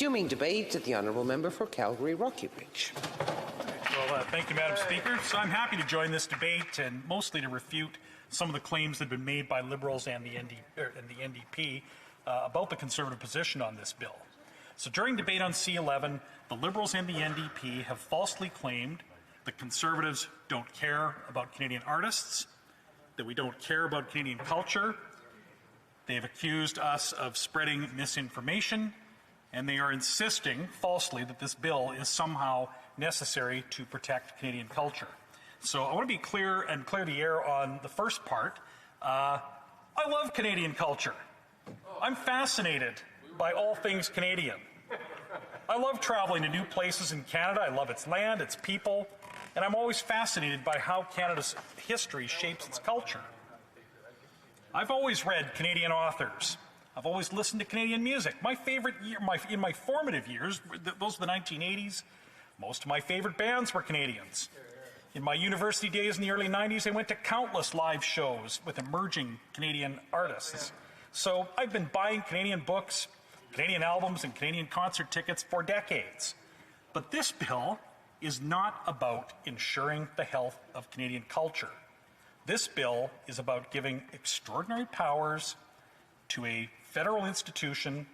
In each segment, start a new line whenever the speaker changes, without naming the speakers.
Resuming debate, the Honourable Member for Calgary Rocky Ridge.
Well, thank you, Madam Speaker. So I'm happy to join this debate and mostly to refute some of the claims that have been made by Liberals and the NDP about the Conservative position on this bill. So during debate on C-11, the Liberals and the NDP have falsely claimed that Conservatives don't care about Canadian artists, that we don't care about Canadian culture. They've accused us of spreading misinformation, and they are insisting falsely that this bill is somehow necessary to protect Canadian culture. So I want to be clear and clear the air on the first part. I love Canadian culture. I'm fascinated by all things Canadian. I love traveling to new places in Canada. I love its land, its people, and I'm always fascinated by how Canada's history shapes its culture. I've always read Canadian authors. I've always listened to Canadian music. My favorite year, in my formative years, those were the 1980s, most of my favorite bands were Canadians. In my university days in the early 90s, I went to countless live shows with emerging Canadian artists. So I've been buying Canadian books, Canadian albums, and Canadian concert tickets for decades. But this bill is not about ensuring the health of Canadian culture. This bill is about giving extraordinary powers to a federal institution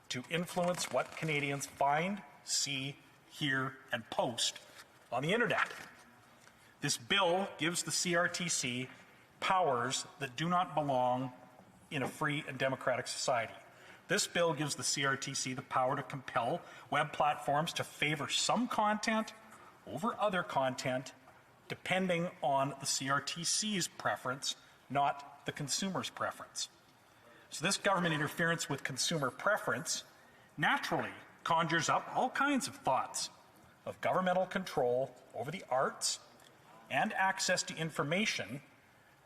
to influence what Canadians find, see, hear, and post on the internet. This bill gives the CRTC powers that do not belong in a free and democratic society. This bill gives the CRTC the power to compel web platforms to favor some content over other content, depending on the CRTC's preference, not the consumer's preference. So this government interference with consumer preference naturally conjures up all kinds of thoughts of governmental control over the arts and access to information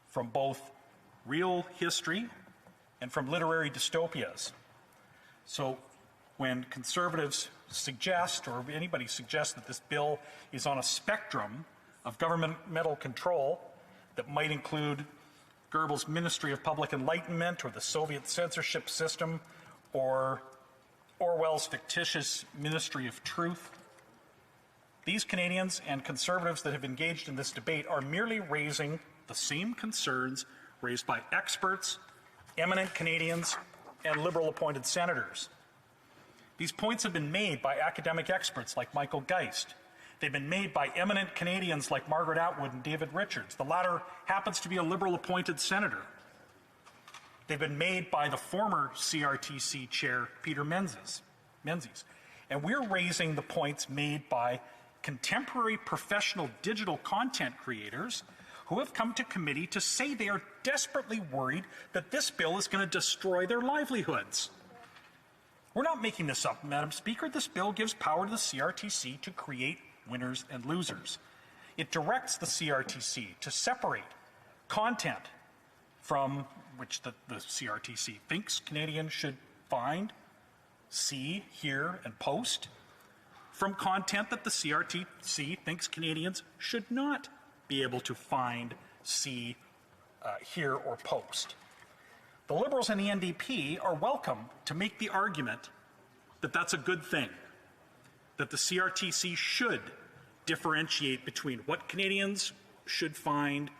from both real history and from literary dystopias. So when Conservatives suggest, or anybody suggests, that this bill is on a spectrum of governmental control that might include Goebbels' Ministry of Public Enlightenment, or the Soviet censorship system, or Orwell's fictitious Ministry of Truth, these Canadians and Conservatives that have engaged in this debate are merely raising the same concerns raised by experts, eminent Canadians, and Liberal-appointed senators. These points have been made by academic experts like Michael Geist. They've been made by eminent Canadians like Margaret Atwood and David Richards. The latter happens to be a Liberal-appointed senator. They've been made by the former CRTC chair, Peter Menzies. And we're raising the points made by contemporary professional digital content creators who have come to committee to say they are desperately worried that this bill is going to destroy their livelihoods. We're not making this up, Madam Speaker. This bill gives power to the CRTC to create winners and losers. It directs the CRTC to separate content from which the CRTC thinks Canadians should find, see, hear, and post, from content that the CRTC thinks Canadians should not be able to find, see, hear, or post. The Liberals and the NDP are welcome to make the argument that that's a good thing, that the CRTC should differentiate between what Canadians should find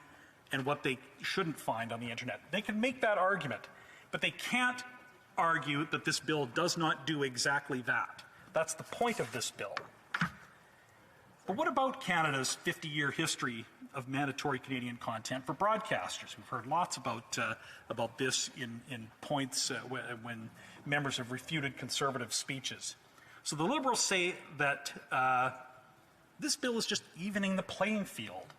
and what they shouldn't find on the internet. They can make that argument, but they can't argue that this bill does not do exactly that. That's the point of this bill. But what about Canada's 50-year history of mandatory Canadian content for broadcasters? We've heard lots about this in points when members have refuted Conservative speeches. So the Liberals say that this bill is just evening the playing field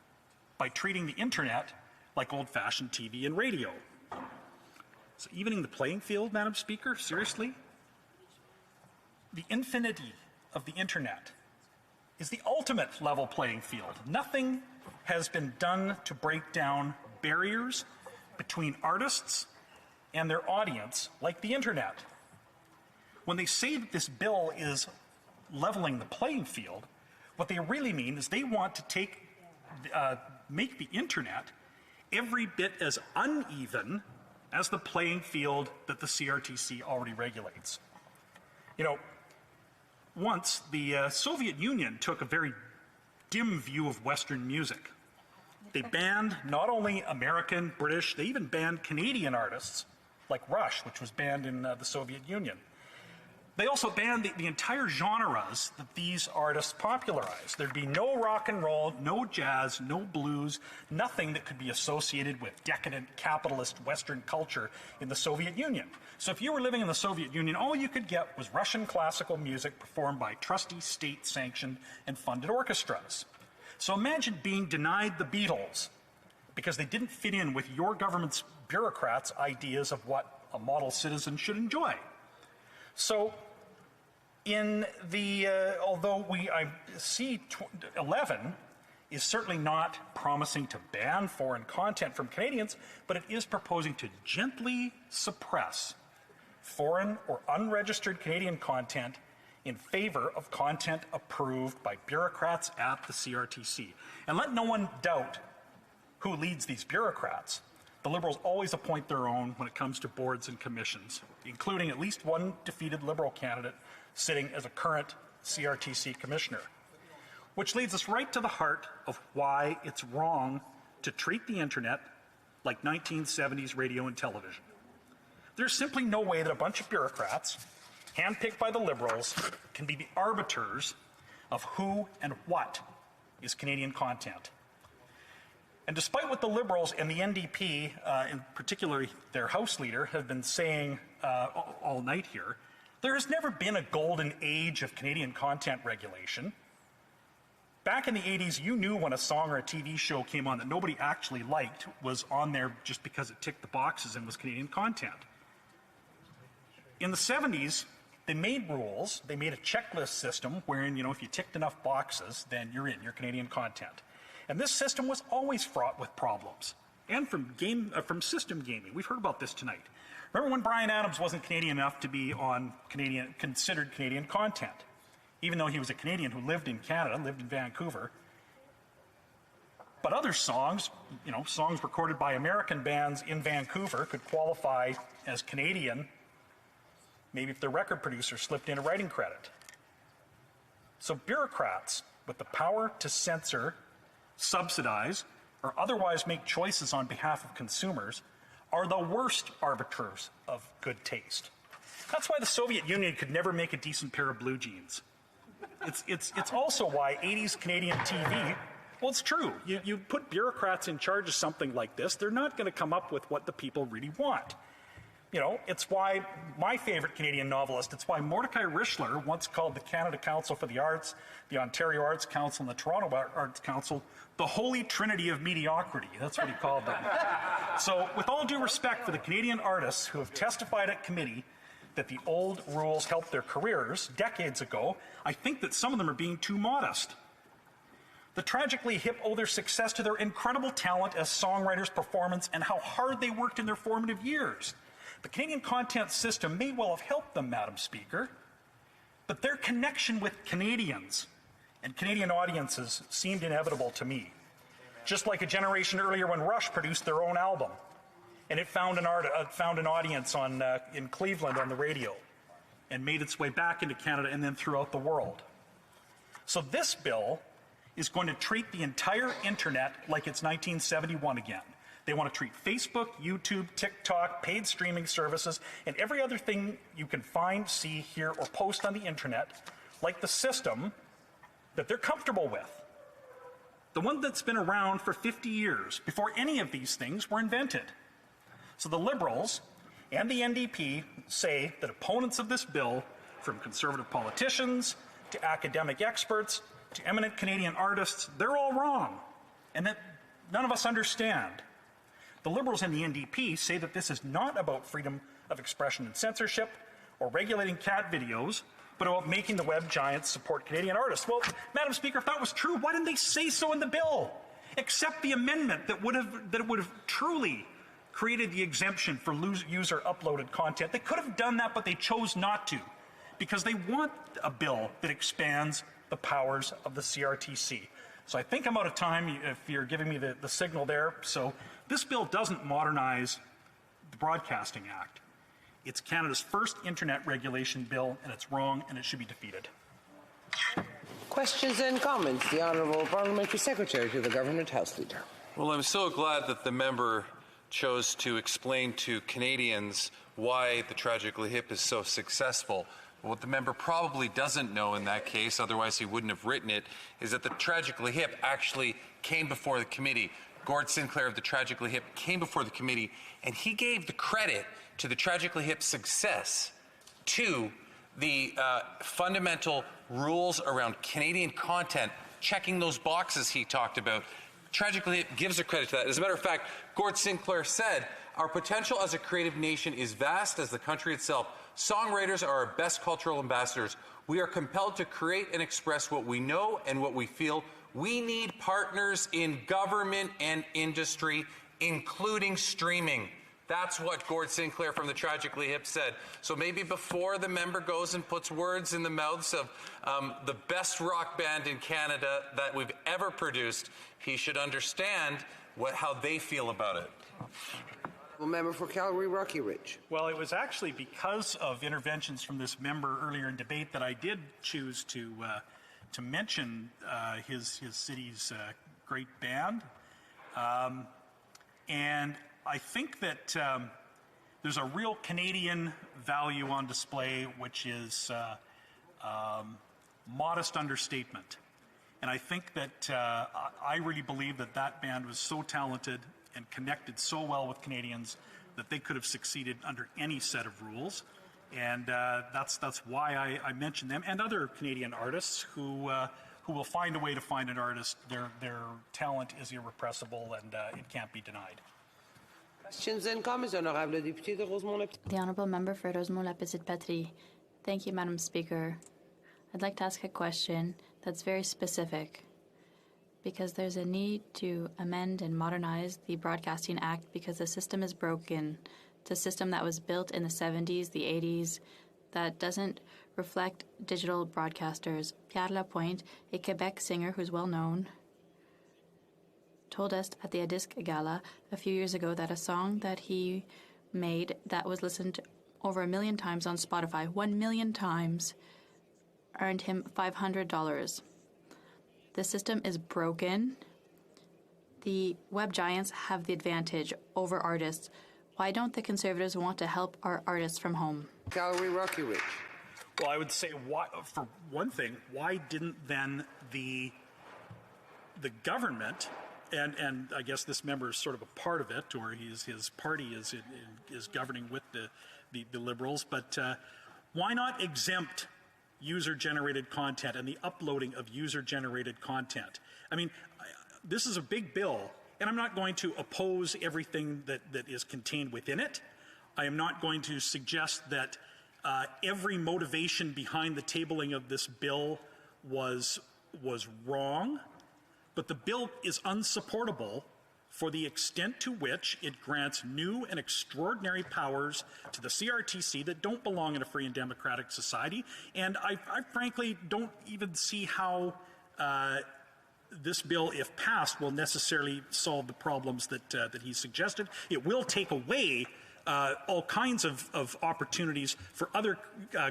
by treating the internet like old-fashioned TV and radio. So evening the playing field, Madam Speaker? Seriously? The infinity of the internet is the ultimate level playing field. Nothing has been done to break down barriers between artists and their audience like the internet. When they say that this bill is leveling the playing field, what they really mean is they want to make the internet every bit as uneven as the playing field that the CRTC already regulates. You know, once the Soviet Union took a very dim view of Western music. They banned not only American, British, they even banned Canadian artists like Rush, which was banned in the Soviet Union. They also banned the entire genres that these artists popularized. There'd be no rock and roll, no jazz, no blues, nothing that could be associated with decadent capitalist Western culture in the Soviet Union. So if you were living in the Soviet Union, all you could get was Russian classical music performed by trusty state-sanctioned and funded orchestras. So imagine being denied the Beatles because they didn't fit in with your government's bureaucrats' ideas of what a model citizen should enjoy. So although C-11 is certainly not promising to ban foreign content from Canadians, but it is proposing to gently suppress foreign or unregistered Canadian content in favor of content approved by bureaucrats at the CRTC. And let no one doubt who leads these bureaucrats. The Liberals always appoint their own when it comes to boards and commissions, including at least one defeated Liberal candidate sitting as a current CRTC commissioner. Which leads us right to the heart of why it's wrong to treat the internet like 1970s radio and television. There's simply no way that a bunch of bureaucrats, handpicked by the Liberals, can be the arbiters of who and what is Canadian content. And despite what the Liberals and the NDP, in particular their House leader, have been saying all night here, there has never been a golden age of Canadian content regulation. Back in the 80s, you knew when a song or a TV show came on that nobody actually liked was on there just because it ticked the boxes and was Canadian content. In the 70s, they made rules. They made a checklist system wherein, if you ticked enough boxes, then you're in, you're Canadian content. And this system was always fraught with problems, and from system gaming. We've heard about this tonight. Remember when Bryan Adams wasn't Canadian enough to be on considered Canadian content, even though he was a Canadian who lived in Canada, lived in Vancouver. But other songs, songs recorded by American bands in Vancouver could qualify as Canadian, maybe if the record producer slipped in a writing credit. So bureaucrats with the power to censor, subsidize, or otherwise make choices on behalf of consumers are the worst arbiters of good taste. That's why the Soviet Union could never make a decent pair of blue jeans. It's also why 80s Canadian TV, well, it's true. You put bureaucrats in charge of something like this, they're not going to come up with what the people really want. It's why my favorite Canadian novelist, it's why Mordecai Richler once called the Canada Council for the Arts, the Ontario Arts Council, and the Toronto Arts Council the holy trinity of mediocrity. That's what he called them. So with all due respect for the Canadian artists who have testified at committee that the old rules helped their careers decades ago, I think that some of them are being too modest. The tragically hip owe their success to their incredible talent as songwriters, performance, and how hard they worked in their formative years. The Canadian content system may well have helped them, Madam Speaker, but their connection with Canadians and Canadian audiences seemed inevitable to me. Just like a generation earlier when Rush produced their own album, and it found an audience in Cleveland on the radio, and made its way back into Canada and then throughout the world. So this bill is going to treat the entire internet like it's 1971 again. They want to treat Facebook, YouTube, TikTok, paid streaming services, and every other thing you can find, see, hear, or post on the internet like the system that they're comfortable with. The one that's been around for 50 years, before any of these things were invented. So the Liberals and the NDP say that opponents of this bill, from conservative politicians to academic experts to eminent Canadian artists, they're all wrong, and that none of us understand. The Liberals and the NDP say that this is not about freedom of expression and censorship or regulating cat videos, but about making the web giants support Canadian artists. Well, Madam Speaker, if that was true, why didn't they say so in the bill? Accept the amendment that would have truly created the exemption for user-uploaded content. They could have done that, but they chose not to, because they want a bill that expands the powers of the CRTC. So I think I'm out of time, if you're giving me the signal there. So this bill doesn't modernize the Broadcasting Act. It's Canada's first internet regulation bill, and it's wrong, and it should be defeated.
Questions and comments. The Honourable Parliamentary Secretary to the Government House Leader.
Well, I'm so glad that the member chose to explain to Canadians why the Tragically Hip is so successful. What the member probably doesn't know in that case, otherwise he wouldn't have written it, is that the Tragically Hip actually came before the committee. Gord Sinclair of the Tragically Hip came before the committee, and he gave the credit to the Tragically Hip's success to the fundamental rules around Canadian content, checking those boxes he talked about. Tragically Hip gives the credit to that. As a matter of fact, Gord Sinclair said, "Our potential as a creative nation is vast as the country itself. Songwriters are our best cultural ambassadors. We are compelled to create and express what we know and what we feel. We need partners in government and industry, including streaming." That's what Gord Sinclair from the Tragically Hip said. So maybe before the member goes and puts words in the mouths of the best rock band in Canada that we've ever produced, he should understand how they feel about it.
Member for Calgary Rocky Ridge.
Well, it was actually because of interventions from this member earlier in debate that I did choose to mention his city's great band, and I think that there's a real Canadian value on display, which is modest understatement. And I think that I really believe that that band was so talented and connected so well with Canadians that they could have succeeded under any set of rules. And that's why I mentioned them, and other Canadian artists who will find a way to find an artist. Their talent is irrepressible, and it can't be denied.
Questions and comments. Honorable Député de Rosemont-la-Petite.
The Honourable Member for Rosemont-la-Petite-Patrie. Thank you, Madam Speaker. I'd like to ask a question that's very specific, because there's a need to amend and modernize the Broadcasting Act because the system is broken. It's a system that was built in the 70s, the 80s, that doesn't reflect digital broadcasters. Pierre Lapointe, a Quebec singer who's well known, told us at the Adisc Gala a few years ago that a song that he made that was listened over 1 million times on Spotify, 1 million times, earned him $500. The system is broken. The web giants have the advantage over artists. Why don't the Conservatives want to help our artists from home?
Calgary Rocky Ridge.
Well, I would say, for one thing, why didn't then the government, and I guess this member is sort of a part of it, or his party is governing with the Liberals, but why not exempt user-generated content and the uploading of user-generated content? I mean, this is a big bill, and I'm not going to oppose everything that is contained within it. I am not going to suggest that every motivation behind the tabling of this bill was wrong, but the bill is unsupportable for the extent to which it grants new and extraordinary powers to the CRTC that don't belong in a free and democratic society. And I frankly don't even see how this bill, if passed, will necessarily solve the problems that he suggested. It will take away all kinds of opportunities for other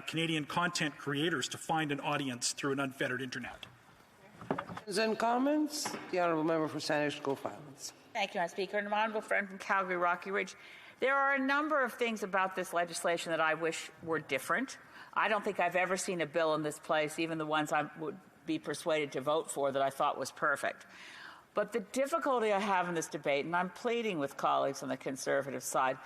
Canadian content creators to find an audience through an unfettered internet.
Questions and comments. The Honourable Member for Saanich-Scofield.
Thank you, Madam Speaker. And my honourable friend from Calgary Rocky Ridge. There are a number of things about this legislation that I wish were different. I don't think I've ever seen a bill in this place, even the ones I would be persuaded to vote for, that I thought was perfect. But the difficulty I have in this debate, and I'm pleading with colleagues on the Conservative side,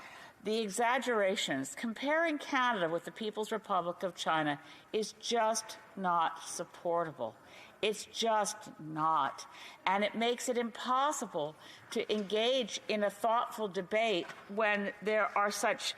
the exaggerations, comparing Canada with the People's Republic of China is just not supportable. It's just not. And it makes it impossible to engage in a thoughtful debate when there are such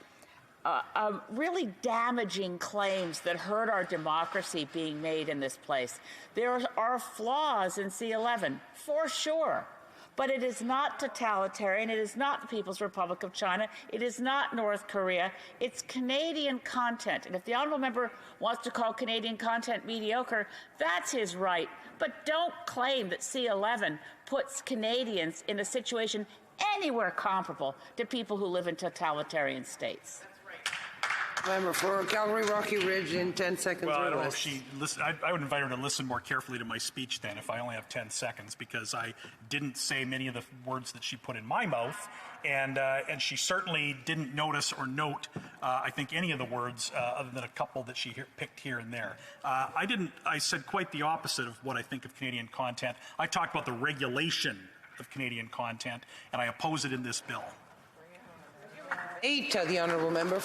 really damaging claims that hurt our democracy being made in this place. There are flaws in C-11, for sure. But it is not totalitarian. It is not the People's Republic of China. It is not North Korea. It's Canadian content. And if the honourable member wants to call Canadian content mediocre, that's his right. But don't claim that C-11 puts Canadians in a situation anywhere comparable to people who live in totalitarian states.
Member for Calgary Rocky Ridge in 10 seconds
Well, I
or
don't know if
less.
she listen. I would invite her to listen more carefully to my speech then, if I only have 10 seconds, because I didn't say many of the words that she put in my mouth, and she certainly didn't notice or note, I think, any of the words other than a couple that she picked here and there. I said quite the opposite of what I think of Canadian content. I talked about the regulation of Canadian content, and I oppose it in this bill.
8, the honourable member